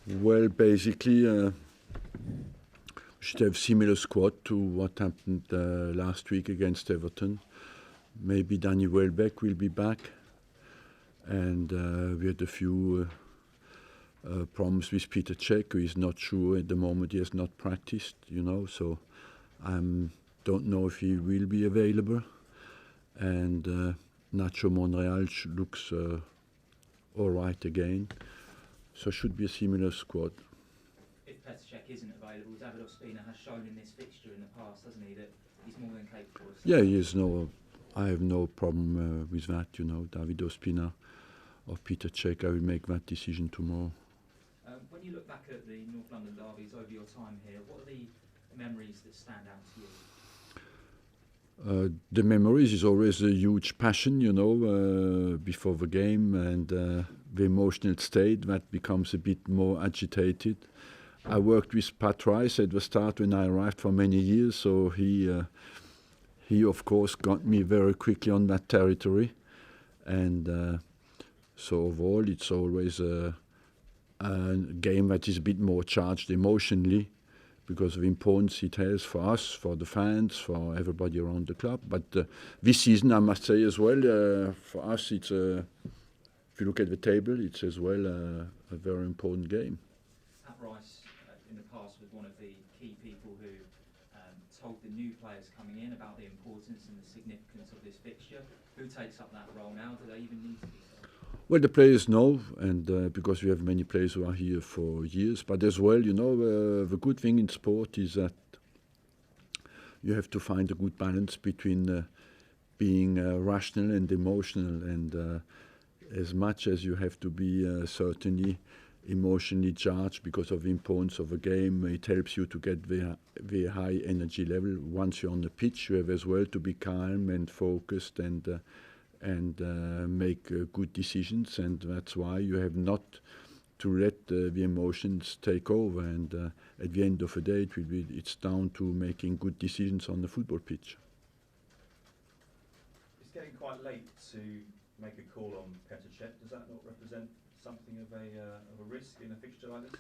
Well, basically, we should have similar squad to what happened last week against Everton. Maybe Danny Welbeck will be back, and we had a few problems with Peter Cech, who is not sure at the moment. He has not practiced, so I don't know if he will be available. And Nacho Monreal looks all right again. So should be a similar squad. If Petr Cech isn't available, David Ospina has shown in this fixture in the past, hasn't he, that he's more than capable of... Yeah, I have no problem with that, David Ospina or Peter Cech. I will make that decision tomorrow. When you look back at the North London derbies over your time here, what are the memories that stand out to you? The memories is always a huge passion, before the game, and the emotional state that becomes a bit more agitated. I worked with Pat Rice at the start when I arrived for many years, so he of course got me very quickly on that territory, and so overall it's always a game that is a bit more charged emotionally, because of the importance it has for us, for the fans, for everybody around the club. But this season, I must say as well, for us, it's if you look at the table, it's as well a very important game. Pat Rice, in the past, was one of the key people who told the new players coming in about the importance and the significance of this fixture. Who takes up that role now? Do they even need to be so? Well, the players know, and because we have many players who are here for years. But as well, the good thing in sport is that you have to find a good balance between being rational and emotional. And as much as you have to be certainly emotionally charged because of the importance of a game, it helps you to get the high energy level. Once you're on the pitch, you have as well to be calm and focused and make good decisions, and that's why you have not to let the emotions take over. And at the end of the day, it's down to making good decisions on the football pitch. It's getting quite late to make a call on Petr Cech. Does that not represent something of a risk in a fixture like this?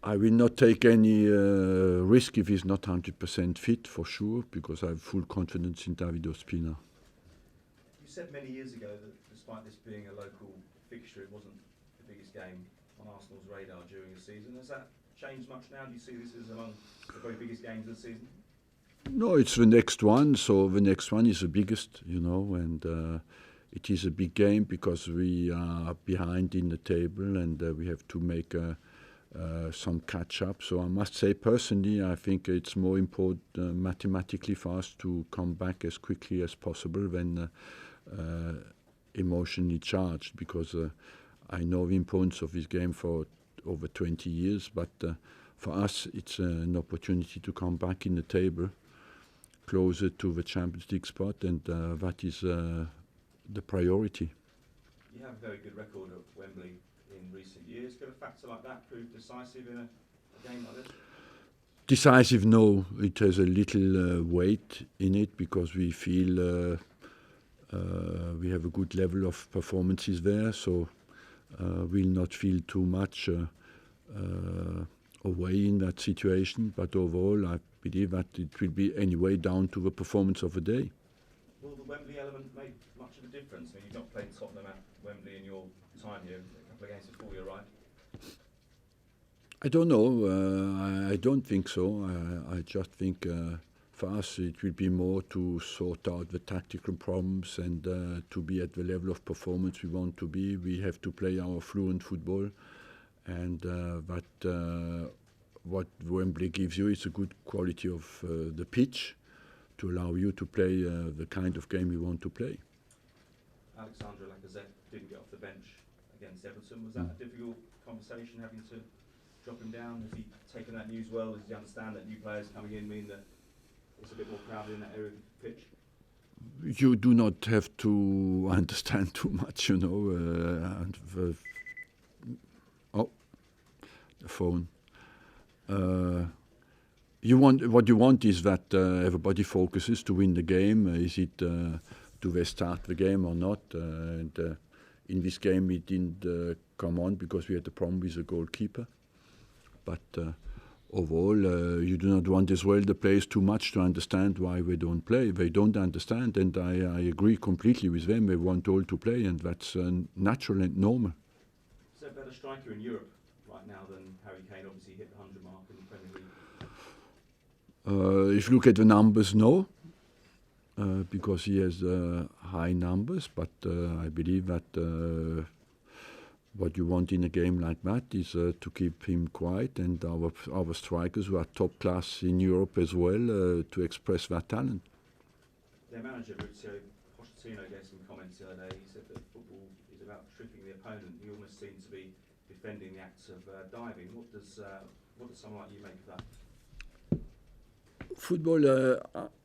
I will not take any risk if he's not 100% fit, for sure, because I have full confidence in David Ospina. You said many years ago that despite this being a local fixture, it wasn't the biggest game on Arsenal's radar during the season. Has that changed much now? Do you see this as among the very biggest games of the season? No, it's the next one, so the next one is the biggest, and it is a big game because we are behind in the table, and we have to make some catch-up. So I must say, personally, I think it's more important mathematically for us to come back as quickly as possible than emotionally charged, because I know the importance of this game for over 20 years, but for us it's an opportunity to come back in the table closer to the Champions League spot, and that is the priority. You have a very good record at Wembley in recent years. Could a factor like that prove decisive in a game like this? Decisive, no. It has a little weight in it because we feel we have a good level of performances there, so we'll not feel too much away in that situation. But overall, I believe that it will be anyway down to the performance of the day. Will the Wembley element make much of a difference? I mean, you've not played Tottenham at Wembley in your time here, a couple of games before you arrived. I don't know. I don't think so. I just think for us it will be more to sort out the tactical problems and to be at the level of performance we want to be. We have to play our fluent football, and what Wembley gives you is a good quality of the pitch to allow you to play the kind of game you want to play. Alexandre Lacazette didn't get off the bench against Everton. Was that a difficult conversation, having to drop him down? Has he taken that news well? Does he understand that new players coming in mean that it's a bit more crowded in that area of the pitch? You do not have to understand too much, the phone. What you want is that everybody focuses to win the game. Is it do they start the game or not? And In this game, it didn't come on because we had a problem with the goalkeeper. But overall, you do not want as well the players too much to understand why they don't play. They don't understand, and I agree completely with them. They want all to play, and that's natural and normal. Is there a better striker in Europe right now than Harry Kane? Obviously hit the 100 mark in the Premier League. If you look at the numbers, no. Because he has high numbers, but I believe that what you want in a game like that is to keep him quiet, and our strikers who are top class in Europe as well to express their talent. Their manager, Pochettino, gave some comments the other day. He said that football is about tricking the opponent. He almost seemed to be defending the acts of diving. What does someone like you make of that? Football,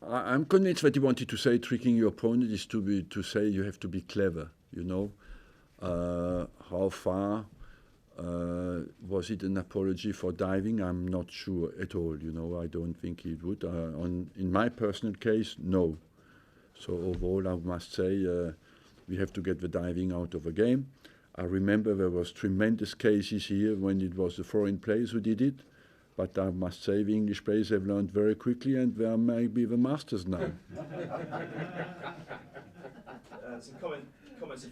I'm convinced that he wanted to say tricking your opponent is to say you have to be clever, you know. How far was it an apology for diving? I'm not sure at all, you know. I don't think he would. In my personal case, no. So overall, I must say we have to get the diving out of the game. I remember there was tremendous cases here when it was the foreign players who did it. But I must say the English players have learned very quickly, and they are maybe the masters now. Some comments a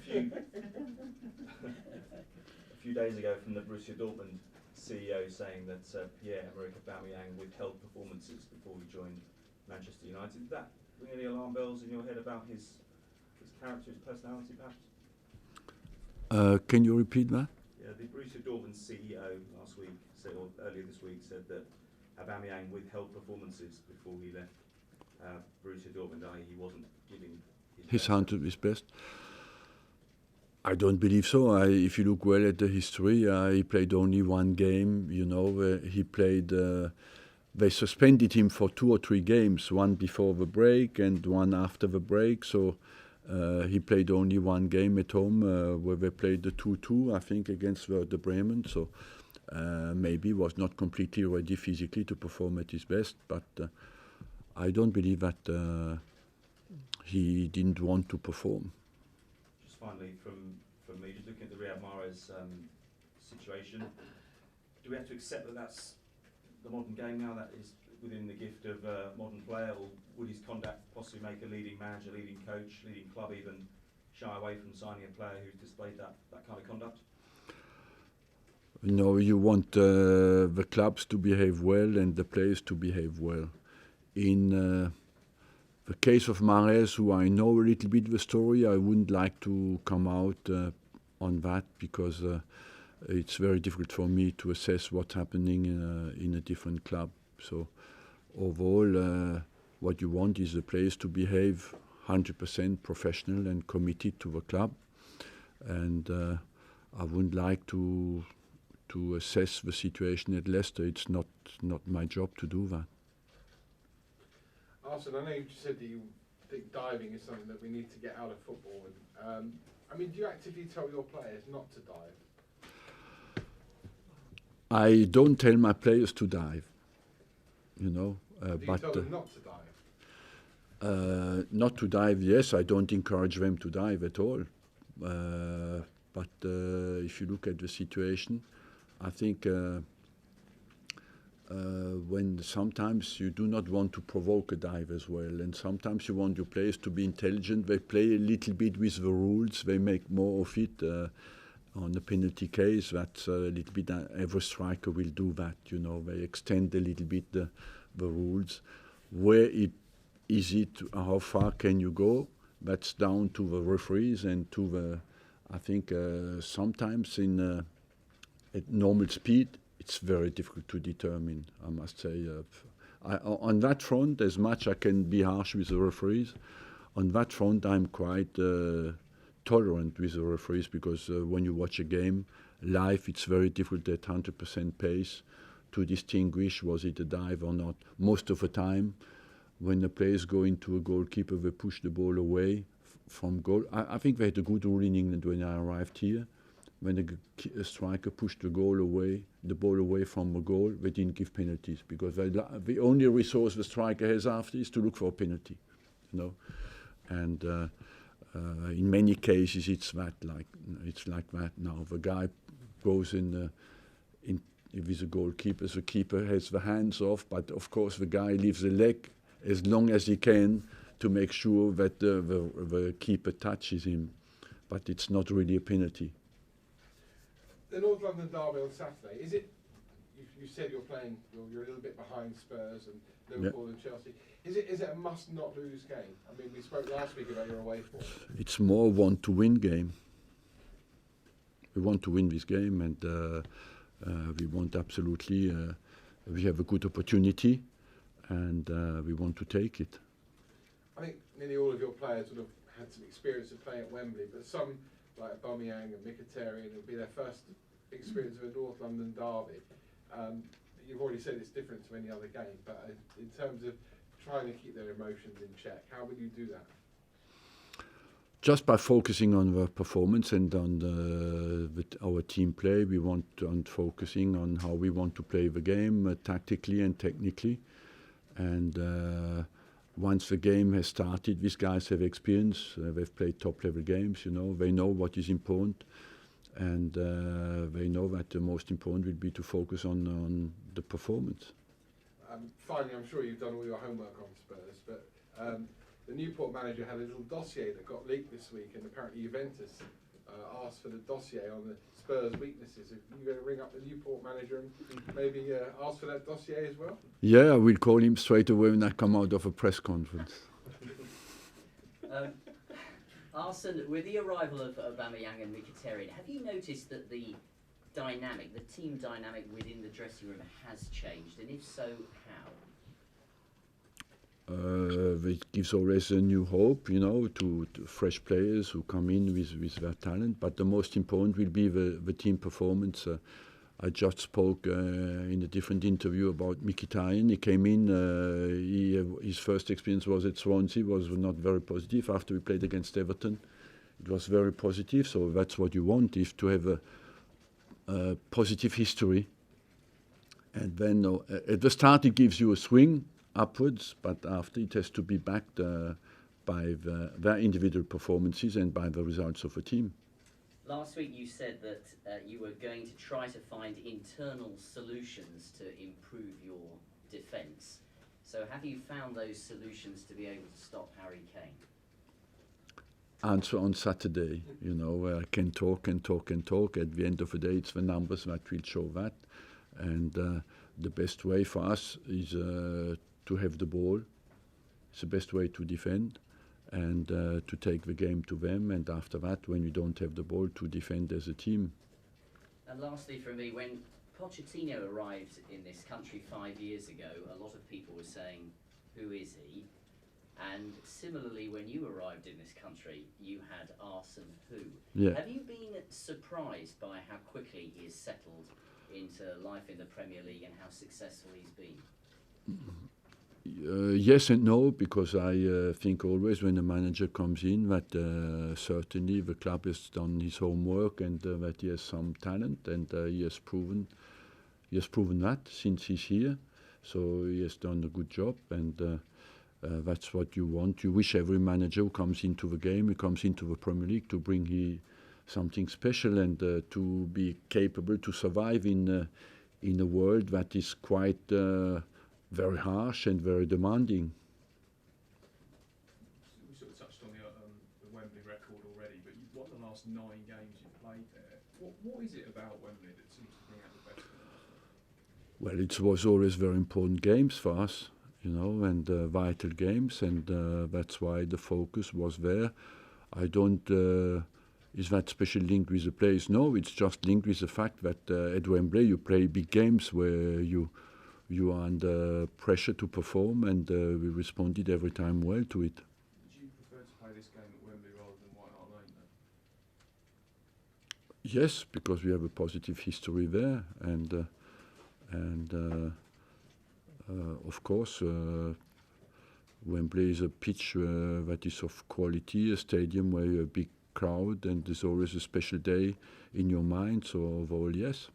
few days ago from the Borussia Dortmund CEO saying that Pierre-Emerick Aubameyang withheld performances before he joined Manchester United. Did that ring any alarm bells in your head about his character, his personality, perhaps? Can you repeat that? Yeah, the Borussia Dortmund CEO last week said, or earlier this week, said that Aubameyang withheld performances before he left Borussia Dortmund, i.e. he wasn't giving his best. His best. I don't believe so. If you look well at the history, he played only one game. You know, he played. They suspended him for 2 or 3 games, one before the break and one after the break. So he played only one game at home where they played the 2-2, I think, against Werder Bremen. So maybe was not completely ready physically to perform at his best. But I don't believe that he didn't want to perform. Finally, from me, just looking at the Riyad Mahrez situation, do we have to accept that that's the modern game now, that is within the gift of a modern player, or would his conduct possibly make a leading manager, leading coach, leading club even shy away from signing a player who's displayed that kind of conduct? No, you want the clubs to behave well and the players to behave well. In the case of Mahrez, who I know a little bit the story, I wouldn't like to come out on that because it's very difficult for me to assess what's happening in a different club. So overall, what you want is the players to behave 100% professional and committed to the club. And I wouldn't like to assess the situation at Leicester. It's not my job to do that. Arsene, I know you just said that you think diving is something that we need to get out of football. And, I mean, do you actively tell your players not to dive? I don't tell my players to dive, you know. Do you tell them not to dive? Not to dive, yes. I don't encourage them to dive at all. But if you look at the situation, I think when sometimes you do not want to provoke a dive as well, and sometimes you want your players to be intelligent. They play a little bit with the rules. They make more of it. On the penalty case, that's a little bit. Every striker will do that. You know, they extend a little bit the rules. Where is it? How far can you go? That's down to the referees and to the. I think sometimes at normal speed, it's very difficult to determine. I must say, on that front, as much I can be harsh with the referees. On that front, I'm quite tolerant with the referees because when you watch a game live, it's very difficult at 100% pace to distinguish was it a dive or not. Most of the time, when the players go into a goalkeeper, they push the ball away from goal. I think they had a good rule in England when I arrived here. When a striker pushed the ball away from a goal, they didn't give penalties because the only resource the striker has after is to look for a penalty, you know. And In many cases, it's like that now. The guy goes in if he's a goalkeeper, the keeper has the hands off, but of course the guy leaves the leg as long as he can to make sure that the keeper touches him, but it's not really a penalty. The North London derby on Saturday, is it, you said you're a little bit behind Spurs and Liverpool and Chelsea. Is it a must not lose game? I mean, we spoke last week about your away form. It's more want to win game. We want to win this game, and we want absolutely, we have a good opportunity, and we want to take it. I think nearly all of your players would have had some experience of playing at Wembley, but some, like Aubameyang and Mkhitaryan, it will be their first experience of a North London derby. You've already said it's different to any other game, but in terms of trying to keep their emotions in check, how would you do that? Just by focusing on the performance and on our team play, we want on focusing on how we want to play the game tactically and technically. And once the game has started, these guys have experience. They've played top-level games. They know what is important, and they know that the most important will be to focus on the performance. Finally, I'm sure you've done all your homework on Spurs, but the Newport manager had a little dossier that got leaked this week, and apparently Juventus asked for the dossier on the Spurs' weaknesses. Are you going to ring up the Newport manager and maybe ask for that dossier as well? Yeah, I will call him straight away when I come out of a press conference. Arsene, with the arrival of Aubameyang and Mkhitaryan, have you noticed that the team dynamic within the dressing room has changed, and if so, how? It gives always a new hope, to fresh players who come in with their talent. But the most important will be the team performance. I just spoke in a different interview about Mkhitaryan. He came in, his first experience was at Swansea, was not very positive. After we played against Everton, it was very positive. So that's what you want, is to have a positive history. And then at the start it gives you a swing upwards, but after it has to be backed by their individual performances and by the results of a team. Last week you said that you were going to try to find internal solutions to improve your defence. So have you found those solutions to be able to stop Harry Kane? Answer on Saturday. I can talk and talk and talk. At the end of the day, it's the numbers that will show that. And the best way for us is to have the ball. It's the best way to defend and to take the game to them. And after that, when we don't have the ball, to defend as a team. And lastly from me, when Pochettino arrived in this country 5 years ago, a lot of people were saying, who is he? And similarly, when you arrived in this country, you had Arsene who. Yeah. Have you been surprised by how quickly he has settled into life in the Premier League and how successful he's been? Yes and no, because I think always when a manager comes in that certainly the club has done his homework and that he has some talent, and he has proven that since he's here. So he has done a good job, and that's what you want. You wish every manager who comes into the game, who comes into the Premier League, to bring something special and to be capable to survive in a world that is quite very harsh and very demanding. We sort of touched on the Wembley record already, but you've won the last 9 games you've played there. What is it about Wembley that seems to bring out the best in us? Well, it was always very important games for us, and vital games, and that's why the focus was there. I don't. Is that special linked with the players? No, it's just linked with the fact that at Wembley you play big games where you are under pressure to perform, and we responded every time well to it. Would you prefer to play this game at Wembley rather than White Hart Lane then? Yes, because we have a positive history there, and of course Wembley is a pitch that is of quality, a stadium where you have a big crowd, and there's always a special day in your mind. So overall, yes.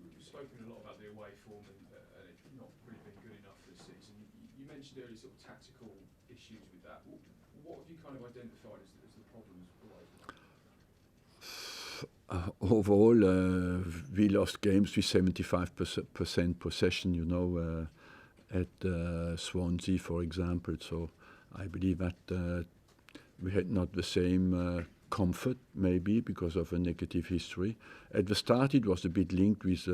You've spoken a lot about the away form and it not really been good enough this season. You mentioned earlier sort of tactical issues with that. What have you kind of identified as the problem Overall, we lost games with 75% possession, you know, at Swansea, for example. So I believe that we had not the same comfort, maybe, because of a negative history. At the start, it was a bit linked with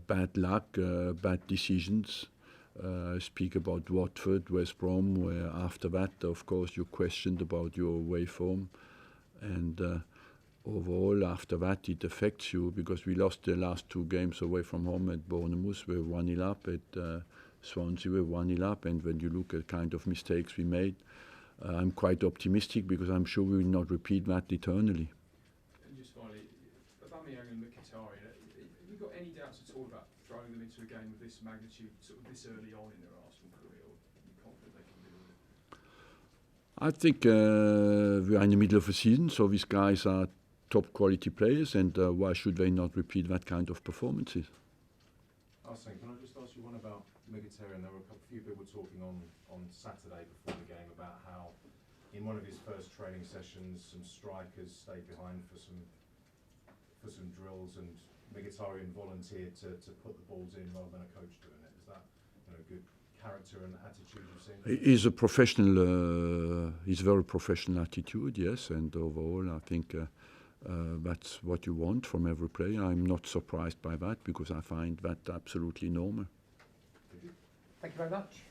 bad luck, bad decisions. I speak about Watford, West Brom, where after that, of course, you questioned about your away form. And overall, after that, it affects you because we lost the last 2 games away from home at Bournemouth. We were 1-0 up. At Swansea, we were 1-0 up. And when you look at kind of mistakes we made, I'm quite optimistic because I'm sure we will not repeat that eternally. And just finally, Aubameyang and Mkhitaryan, have you got any doubts at all about throwing them into a game of this magnitude, sort of this early on in their Arsenal career, or are you confident they can deal with it? I think we are in the middle of a season, so these guys are top quality players, and why should they not repeat that kind of performances? Arsene, can I just ask you one about Mkhitaryan? There were a few people talking on Saturday before the game about how in one of his first training sessions some strikers stayed behind for some drills, and Mkhitaryan volunteered to put the balls in rather than a coach doing it. Is that good character and attitude you've seen? He's a professional, he's a very professional attitude, yes, and overall I think that's what you want from every player. I'm not surprised by that because I find that absolutely normal. Thank you very much.